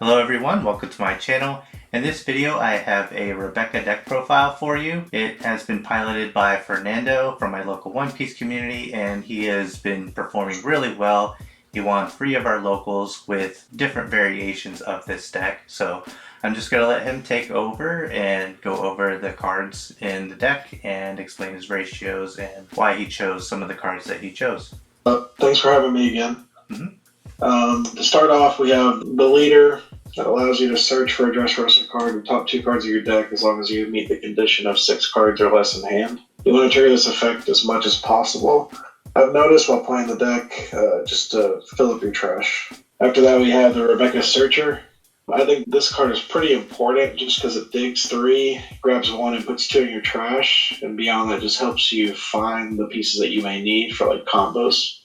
Hello everyone, welcome to my channel. In this video I have a Rebecca deck profile for you. It has been piloted by Fernando from my local One Piece community, and he has been performing really well. He won 3 of our locals with different variations of this deck. So I'm just going to let him take over and go over the cards in the deck and explain his ratios and why he chose some of the cards that he chose. Thanks for having me again. To start off, we have the leader that allows you to search for a Dressrosa card, the top 2 cards of your deck, as long as you meet the condition of 6 cards or less in hand. You want to trigger this effect as much as possible. I've noticed while playing the deck, just to fill up your trash. After that, we have the Rebecca Searcher. I think this card is pretty important just because it digs 3, grabs 1, and puts 2 in your trash, and beyond that just helps you find the pieces that you may need for like combos.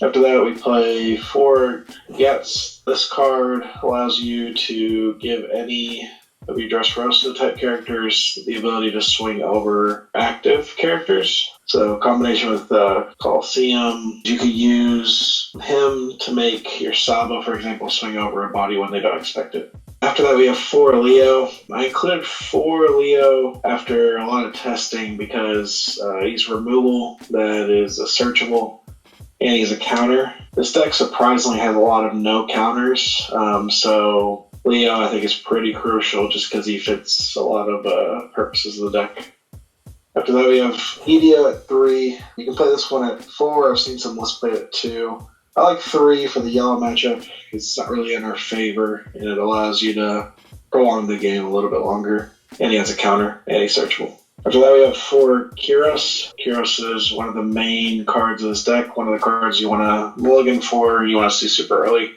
After that, we play 4 Gets. This card allows you to give any of your Dressrosa type characters the ability to swing over active characters. So, combination with Coliseum, you could use him to make your Sabo, for example, swing over a body when they don't expect it. After that, we have 4 Leo. I included 4 Leo after a lot of testing because he's removal that is searchable, and he's a counter. This deck surprisingly has a lot of no counters, so Leo I think is pretty crucial just because he fits a lot of purposes of the deck. After that, we have Edio at 3. You can play this one at 4. I've seen some lists play it at 2. I like 3 for the yellow matchup. It's not really in our favor, and it allows you to prolong the game a little bit longer. And he has a counter, and he's searchable. After that, we have 4 Kyros. Kyros is one of the main cards of this deck, one of the cards you want to mulligan for, you want to see super early.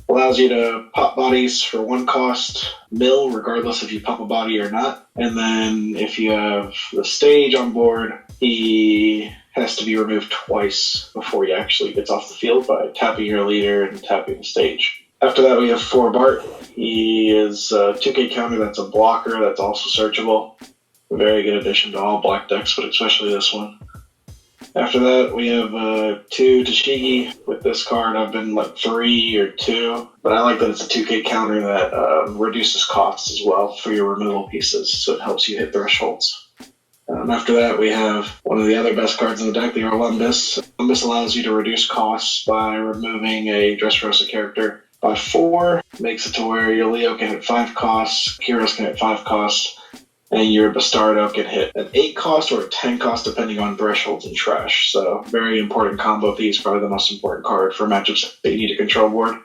Allows you to pop bodies for 1 cost, mill, regardless if you pop a body or not. And then if you have the stage on board, he has to be removed twice before he actually gets off the field by tapping your leader and tapping the stage. After that, we have 4 Bart. He is a 2k counter that's a blocker that's also searchable. A very good addition to all black decks, but especially this one. After that, we have 2 Tashigi. With this card, I've been like 3 or 2, but I like that it's a 2k counter that reduces costs as well for your removal pieces, so it helps you hit thresholds. After that, we have one of the other best cards in the deck, the Olympus. Olympus allows you to reduce costs by removing a Dressrosa character by 4. Makes it to where your Leo can hit 5 costs, Kyros can hit 5 costs, and your Bastardo can hit an 8 cost or a 10 cost depending on thresholds and trash. So very important combo piece, probably the most important card for matchups that you need to control board.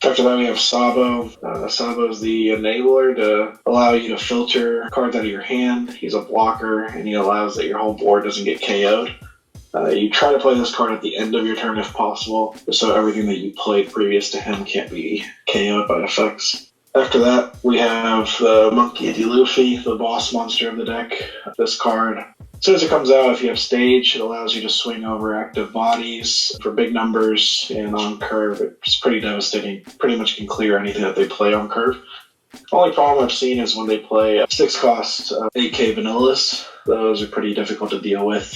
After that, we have Sabo. Sabo is the enabler to allow you to filter cards out of your hand. He's a blocker, and he allows that your whole board doesn't get KO'd. You try to play this card at the end of your turn if possible, so everything that you played previous to him can't be KO'd by effects. After that, we have the Monkey D. Luffy, the boss monster of the deck. This card, as soon as it comes out, if you have stage, it allows you to swing over active bodies for big numbers, and on curve, it's pretty devastating. Pretty much can clear anything that they play on curve. Only problem I've seen is when they play 6 cost 8k vanillas. Those are pretty difficult to deal with,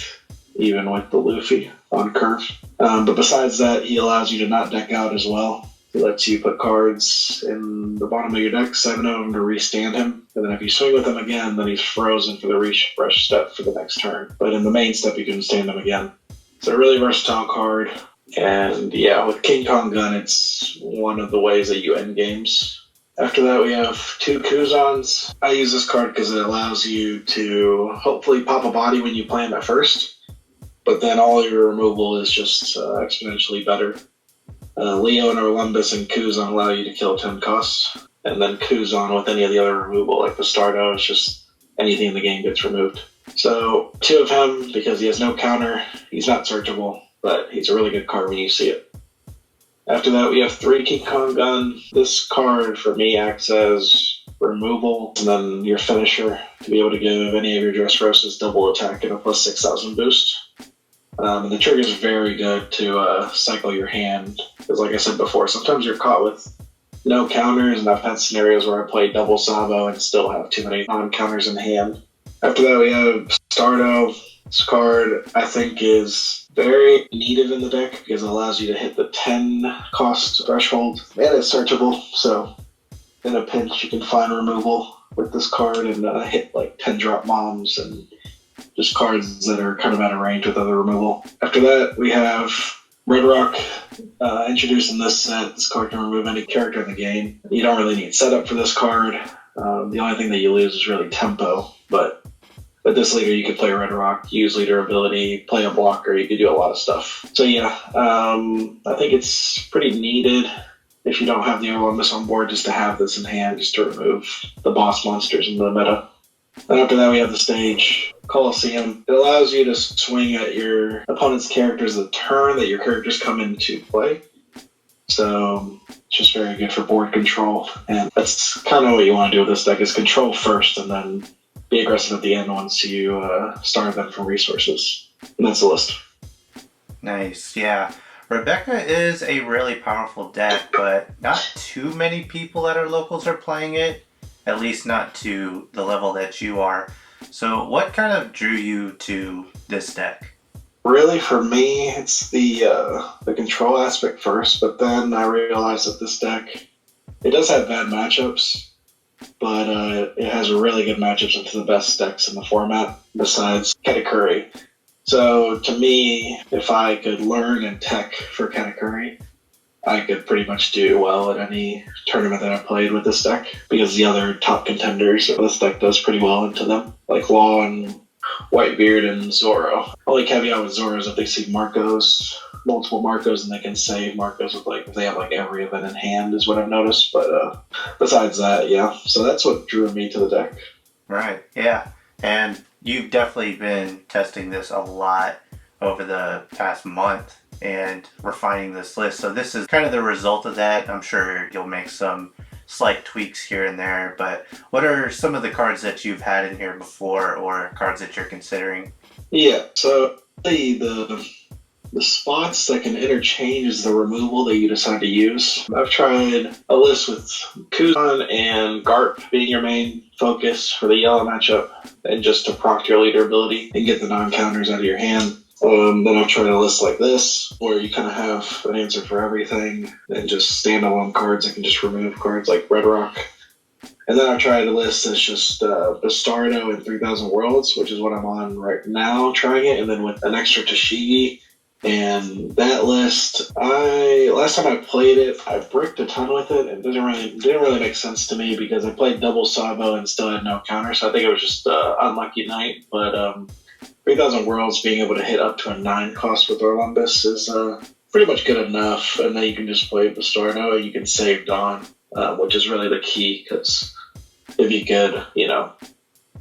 even with the Luffy on curve. But besides that, he allows you to not deck out as well. It lets you put cards in the bottom of your deck, 7 of them to restand him, and then if you swing with him again, then he's frozen for the refresh step for the next turn. But in the main step, you can stand him again. It's a really versatile card, and yeah, with King Kong Gun, it's one of the ways that you end games. After that, we have 2 Kuzans. I use this card because it allows you to hopefully pop a body when you play him at first, but then all your removal is just exponentially better. Leo and Olympus and Kuzan allow you to kill 10 costs, and then Kuzan with any of the other removal, like Bastardo, is just anything in the game gets removed. So 2 of him, because he has no counter, he's not searchable, but he's a really good card when you see it. After that, we have 3 King Kong Gun. This card, for me, acts as removal, and then your finisher, to be able to give any of your Dressrosas double attack and a plus 6,000 boost. And the trigger is very good to cycle your hand, because like I said before, sometimes you're caught with no counters, and I've had scenarios where I play double Sabo and still have too many non-counters in hand. After that, we have Stardo. This card, I think, is very needed in the deck because it allows you to hit the 10 cost threshold, and it's searchable, so in a pinch, you can find removal with this card and hit like 10 drop bombs and just cards that are kind of out of range with other removal. After that, we have Red Rock introduced in this set. This card can remove any character in the game. You don't really need setup for this card. The only thing that you lose is really tempo, but with this leader, you could play Red Rock, use leader ability, play a blocker, you could do a lot of stuff. So yeah, I think it's pretty needed if you don't have the Olympus on board just to have this in hand, just to remove the boss monsters in the meta. And after that, we have the stage, Colosseum. It allows you to swing at your opponent's characters the turn that your characters come into play. So it's just very good for board control. And that's kind of what you want to do with this deck, is control first and then be aggressive at the end once you starve them from resources. And that's the list. Nice, yeah. Rebecca is a really powerful deck, but not too many people at our locals are playing it, at least not to the level that you are. So what kind of drew you to this deck? Really, for me, it's the control aspect first, but then I realized that this deck, it does have bad matchups, but it has really good matchups into the best decks in the format besides Katakuri. So to me, if I could learn and tech for Katakuri, I could pretty much do well at any tournament that I played with this deck, because the other top contenders, this deck does pretty well into them, like Law and Whitebeard and Zoro. Only caveat with Zoro is if they see multiple Marcos, and they can save Marcos with if they have every event in hand, is what I've noticed. But besides that, yeah. So that's what drew me to the deck. Right, yeah. And you've definitely been testing this a lot over the past month and refining this list. So this is kind of the result of that. I'm sure you'll make some slight tweaks here and there, but what are some of the cards that you've had in here before, or cards that you're considering? Yeah, so the spots that can interchange is the removal that you decide to use. I've tried a list with Kuzan and Garp being your main focus for the yellow matchup, and just to proc your leader ability and get the non-counters out of your hand. Then I've tried a list like this, where you kind of have an answer for everything, and just standalone cards that can just remove cards like Red Rock. And then I've tried a list that's just Bastardo and 3000 Worlds, which is what I'm on right now, trying it, and then with an extra Tashigi. And that list, last time I played it, I bricked a ton with it, and it didn't really make sense to me because I played double Sabo and still had no counter, so I think it was just an unlucky night. But 3000 Worlds being able to hit up to a 9 cost with Orlumbus is pretty much good enough, and then you can just play Bastardo and you can save Dawn, which is really the key, because if you could,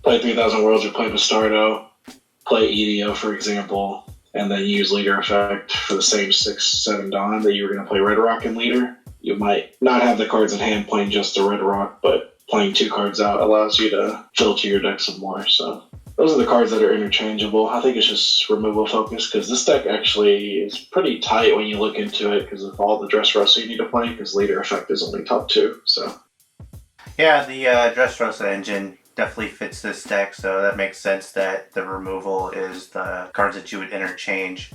play 3000 Worlds or play Bastardo, play EDO, for example, and then use leader effect for the same 6-7 Dawn that you were going to play Red Rock in leader, you might not have the cards in hand playing just the Red Rock, but playing 2 cards out allows you to filter your deck some more. So those are the cards that are interchangeable. I think it's just removal focus, because this deck actually is pretty tight when you look into it because of all the Dressrosa you need to play, because leader effect is only top 2. So yeah, the Dressrosa engine definitely fits this deck, so that makes sense that the removal is the cards that you would interchange.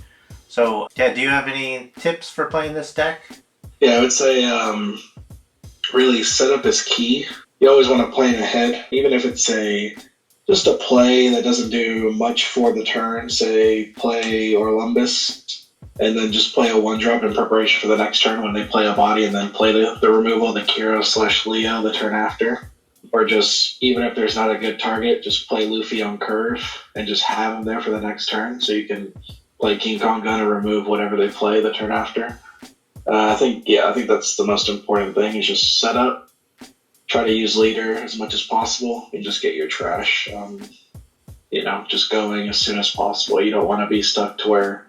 So yeah, do you have any tips for playing this deck? Yeah, I would say really setup is key. You always want to plan ahead, even if it's just a play that doesn't do much for the turn. Say play Orlumbus, and then just play a 1-drop in preparation for the next turn when they play a body, and then play the removal, the Kiro/Leo, the turn after. Or just, even if there's not a good target, just play Luffy on curve and just have him there for the next turn, so you can play King Kong Gun and remove whatever they play the turn after. I think that's the most important thing, is just set up, try to use leader as much as possible, and just get your trash, just going as soon as possible. You don't want to be stuck to where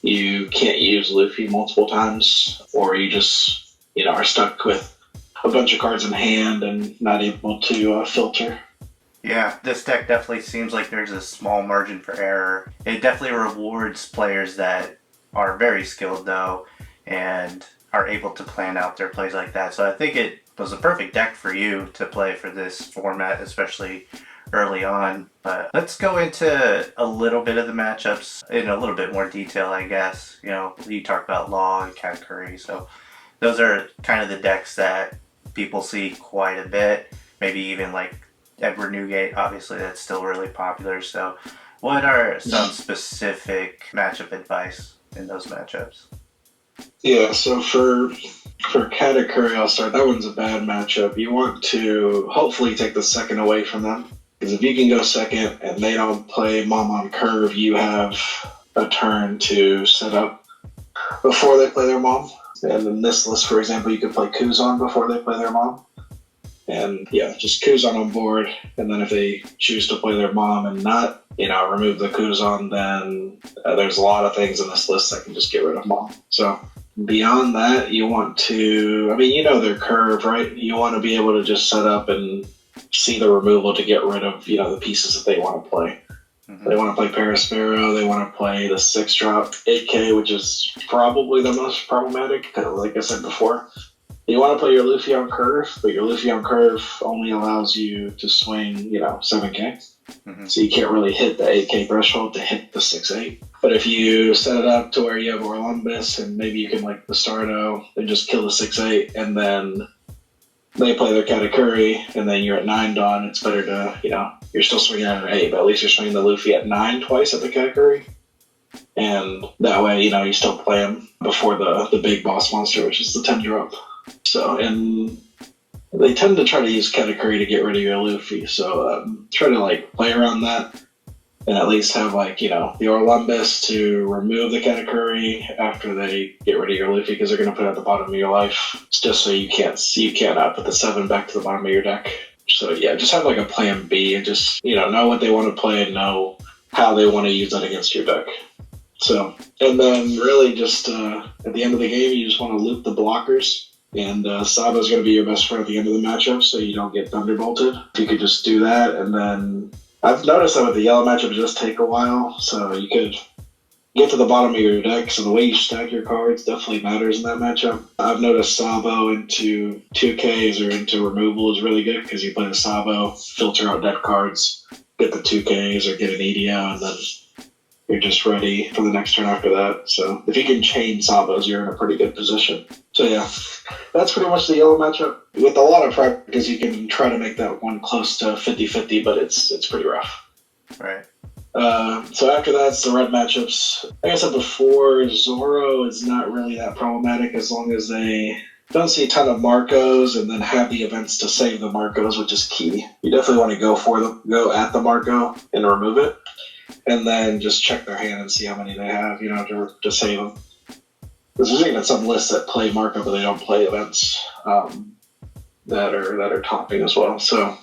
you can't use Luffy multiple times, or you just, are stuck with a bunch of cards in hand and not able to filter. Yeah, this deck definitely seems like there's a small margin for error. It definitely rewards players that are very skilled, though, and are able to plan out their plays like that. So I think it was a perfect deck for you to play for this format, especially early on. But let's go into a little bit of the matchups in a little bit more detail, I guess. You talk about Law and Katakuri, so those are kind of the decks that people see quite a bit. Maybe even like Edward Newgate, obviously that's still really popular. So what are some specific matchup advice in those matchups? Yeah, so for Katakuri, I'll start. That one's a bad matchup. You want to hopefully take the second away from them. Because if you can go second and they don't play Mom on curve, you have a turn to set up before they play their Mom. And in this list, for example, you could play Kuzan before they play their Mom. And yeah, just Kuzan on board. And then if they choose to play their Mom and not, remove the Kuzan, then there's a lot of things in this list that can just get rid of Mom. So beyond that, you want to, their curve, right? You want to be able to just set up and see the removal to get rid of, the pieces that they want to play. Mm-hmm. They want to play Paraspero, they want to play the 6-drop 8K, which is probably the most problematic, because like I said before, you want to play your Luffy on curve, but your Luffy on curve only allows you to swing, 7K. Mm-hmm. So you can't really hit the 8K threshold to hit the 6-8. But if you set it up to where you have Orlumbus and maybe you can like the Stardo and just kill the 6-8 and then they play their Katakuri and then you're at 9 Dawn, it's better to, you're still swinging at an 8, but at least you're swinging the Luffy at 9 twice at the Katakuri. And that way, you still play him before the big boss monster, which is the 10-drop. So, and they tend to try to use Katakuri to get rid of your Luffy, so try to play around that and at least have the Orlumbus to remove the Katakuri after they get rid of your Luffy, because they're going to put it at the bottom of your life. It's just so you can't put the 7 back to the bottom of your deck. So yeah, just have a plan B and just know what they want to play and know how they want to use that against your deck. So, and then really just at the end of the game, you just want to loop the blockers. And Sabo's going to be your best friend at the end of the matchup, so you don't get thunderbolted. If you could just do that, and then I've noticed that with the yellow matchup, it does take a while, so you could get to the bottom of your deck. So the way you stack your cards definitely matters in that matchup. I've noticed Sabo into 2Ks or into removal is really good, because you play the Sabo, filter out dead cards, get the 2Ks or get an EDO, and then you're just ready for the next turn after that. So if you can chain Sabos, you're in a pretty good position. So yeah, that's pretty much the yellow matchup. With a lot of practice, you can try to make that one close to 50-50, but it's pretty rough. Right. So after that, it's the red matchups. Like I said before, Zoro is not really that problematic as long as they don't see a ton of Marcos and then have the events to save the Marcos, which is key. You definitely want to go at the Marco and remove it. And then just check their hand and see how many they have, to save them. Because there's even some lists that play Marco, but they don't play events that are topping as well. So,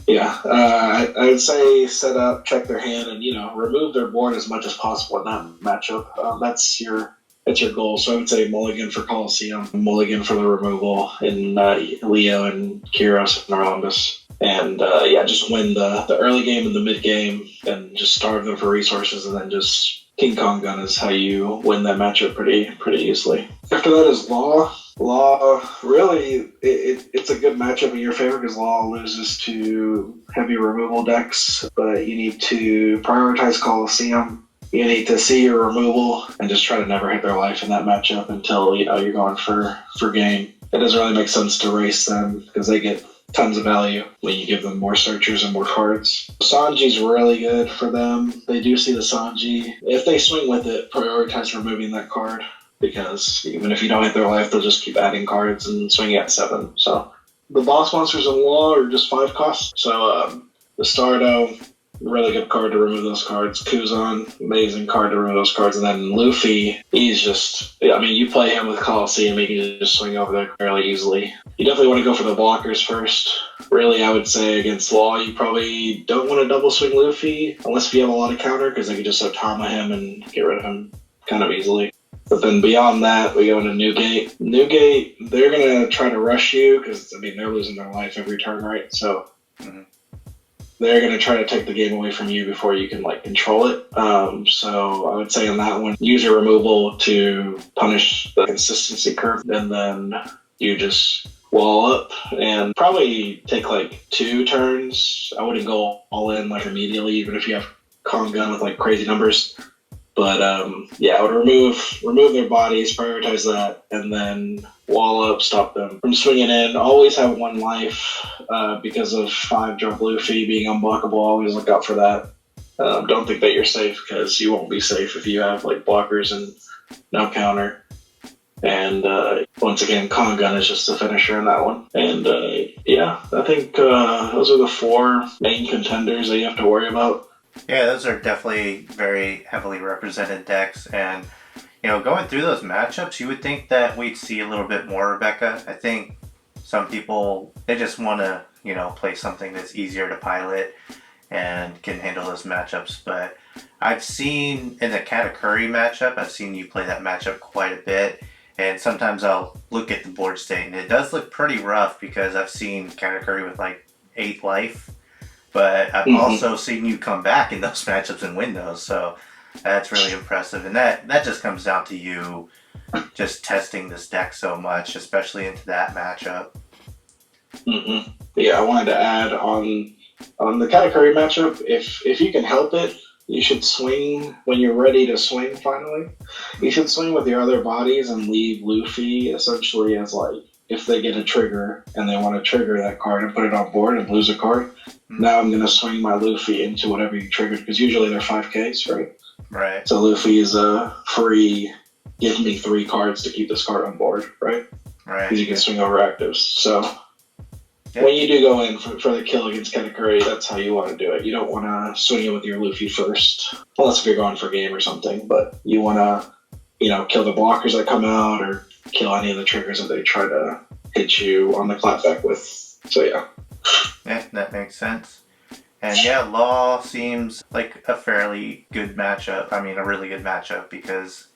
yeah, I would say set up, check their hand, and remove their board as much as possible in that matchup. That's your goal. So I would say mulligan for Colosseum, mulligan for the removal in Leo and Kyros and Orlumbus. And just win the early game and the mid game and just starve them for resources, and then just King Kong Gun is how you win that matchup pretty easily. After that is Law. Law, really, it's a good matchup in your favor because Law loses to heavy removal decks, but you need to prioritize Colosseum. You need to see your removal and just try to never hit their life in that matchup until you're going for game. It doesn't really make sense to race them because they get tons of value when you give them more searchers and more cards. Sanji's really good for them. They do see the Sanji. If they swing with it, prioritize removing that card, because even if you don't hit their life, they'll just keep adding cards and swing at 7. So the boss monsters in Law are just 5 costs. So the Stardo, really good card to remove those cards. Kuzan, amazing card to remove those cards. And then Luffy, he's just, you play him with Colosseum, he can just swing over there fairly easily. You definitely want to go for the blockers first. Really, I would say against Law, you probably don't want to double swing Luffy, unless you have a lot of counter, because they can just Otama him and get rid of him kind of easily. But then beyond that, we go into Newgate. Newgate, they're going to try to rush you, because, they're losing their life every turn, right? So they're going to try to take the game away from you before you can control it. So I would say on that one, use your removal to punish the consistency curve, and then you just wall up and probably take 2 turns. I wouldn't go all in immediately, even if you have Kong Gun with crazy numbers. But yeah, I would remove their bodies, prioritize that, and then wall up, stop them from swinging in. Always have one life because of 5-drop Luffy being unblockable. Always look out for that. Don't think that you're safe because you won't be safe if you have like blockers and no counter. And once again, Con Gun is just the finisher in that one. And yeah, I think those are the 4 main contenders that you have to worry about. Yeah, those are definitely very heavily represented decks, and going through those matchups, you would think that we'd see a little bit more Rebecca. I think some people, they just want to play something that's easier to pilot and can handle those matchups. But I've seen in the Katakuri matchup, I've seen you play that matchup quite a bit, and sometimes I'll look at the board state and it does look pretty rough because I've seen Katakuri with like 8 life. But I've also seen you come back in those matchups and win those, so that's really impressive. And that just comes down to you just testing this deck so much, especially into that matchup. Yeah, I wanted to add on the Katakuri matchup, if you can help it, you should swing when you're ready to swing finally. You should swing with your other bodies and leave Luffy essentially as like, if they get a trigger and they want to trigger that card and put it on board and lose a card, now I'm going to swing my Luffy into whatever you triggered, because usually they're 5Ks, right? Right. So Luffy is a free, give me 3 cards to keep this card on board, right? Right. Because you can swing over actives. So when you do go in for the kill against Katakuri, that's how you want to do it. You don't want to swing it with your Luffy first, unless if you're going for game or something, but you want to, kill the blockers that come out or kill any of the triggers that they try to hit you on the clapback with. So yeah. Yeah, that makes sense. And yeah, Law seems like a fairly good matchup. I mean, a really good matchup because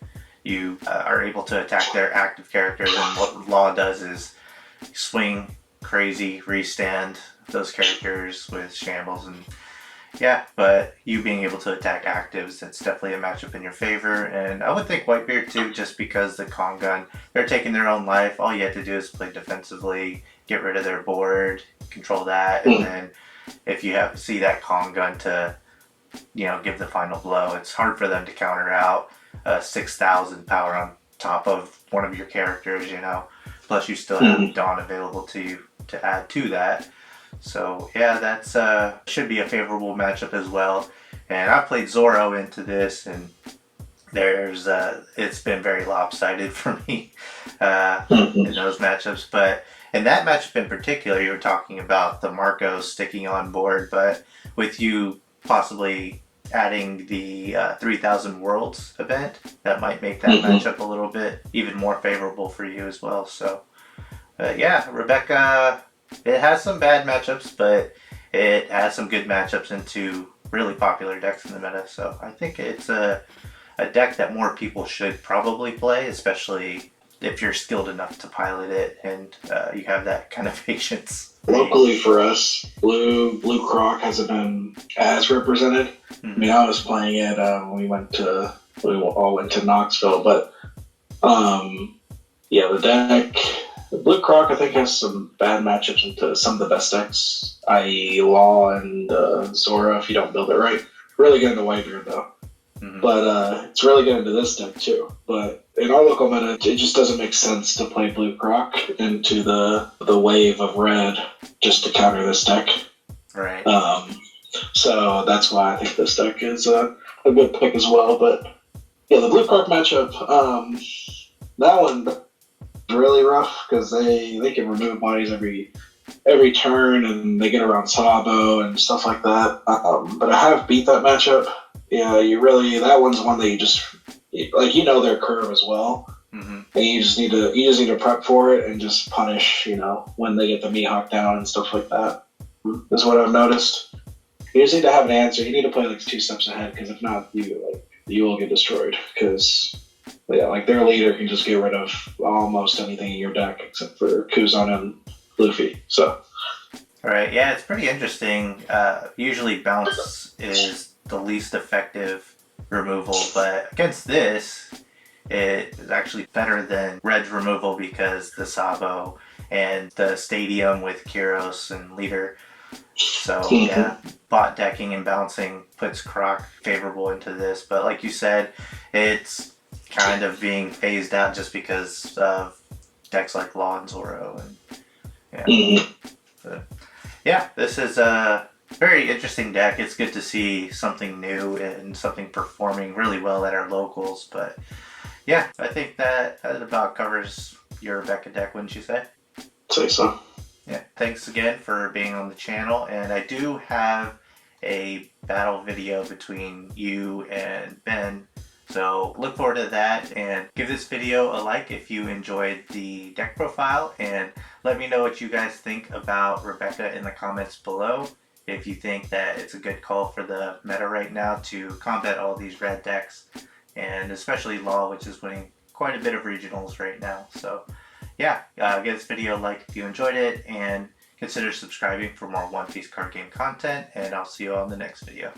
you are able to attack their active characters, and what Law does is swing crazy, restand those characters with shambles, and yeah, but you being able to attack actives, that's definitely a matchup in your favor. And I would think Whitebeard too, just because the Con Gun, they're taking their own life. All you have to do is play defensively, get rid of their board, control that, and then if you see that Con Gun to give the final blow, it's hard for them to counter out 6,000 power on top of one of your characters, plus you still have Dawn available to you to add to that. So yeah, that's should be a favorable matchup as well. And I played Zoro into this, and there's it's been very lopsided for me in those matchups. But in that matchup in particular, you were talking about the Marcos sticking on board, but with you possibly adding the 3,000 Worlds event, that might make that matchup a little bit even more favorable for you as well. So yeah, Rebecca, it has some bad matchups, but it has some good matchups into really popular decks in the meta. So I think it's a deck that more people should probably play, especially if you're skilled enough to pilot it and you have that kind of patience. Locally for us, Blue Croc hasn't been as represented. I mean, I was playing it when we all went to Knoxville, but yeah, the deck. Blue Croc, I think, has some bad matchups into some of the best decks, i.e. Law and Zora, if you don't build it right. Really good into Whitebeard, though. But it's really good into this deck, too. But in our local meta, it just doesn't make sense to play Blue Croc into the wave of red just to counter this deck. Right. So that's why I think this deck is a good pick as well. But yeah, the Blue Croc matchup, that one really rough because they can remove bodies every turn and they get around Sabo and stuff like that. But I have beat that matchup. Yeah, that one's one that you just their curve as well, and you just need to prep for it and just punish when they get the Mihawk down and stuff like that. Is what I've noticed. You just need to have an answer. You need to play like 2 steps ahead, because if not, you will get destroyed. Because their leader can just get rid of almost anything in your deck except for Kuzan and Luffy. So, all right, yeah, it's pretty interesting. Usually, bounce is the least effective removal, but against this, it is actually better than red removal because the Sabo and the stadium with Kyros and leader. So yeah, bot decking and balancing puts Croc favorable into this, but like you said, it's kind of being phased out just because of decks like Law and Zoro, and yeah, this is a very interesting deck. It's good to see something new and something performing really well at our locals. But yeah, I think that about covers your Rebecca deck, wouldn't you say? Say so. Yeah, thanks again for being on the channel. And I do have a battle video between you and Ben. So look forward to that, and give this video a like if you enjoyed the deck profile, and let me know what you guys think about Rebecca in the comments below. If you think that it's a good call for the meta right now to combat all these red decks, and especially Law, which is winning quite a bit of regionals right now. So yeah, give this video a like if you enjoyed it, and consider subscribing for more One Piece card game content, and I'll see you on the next video.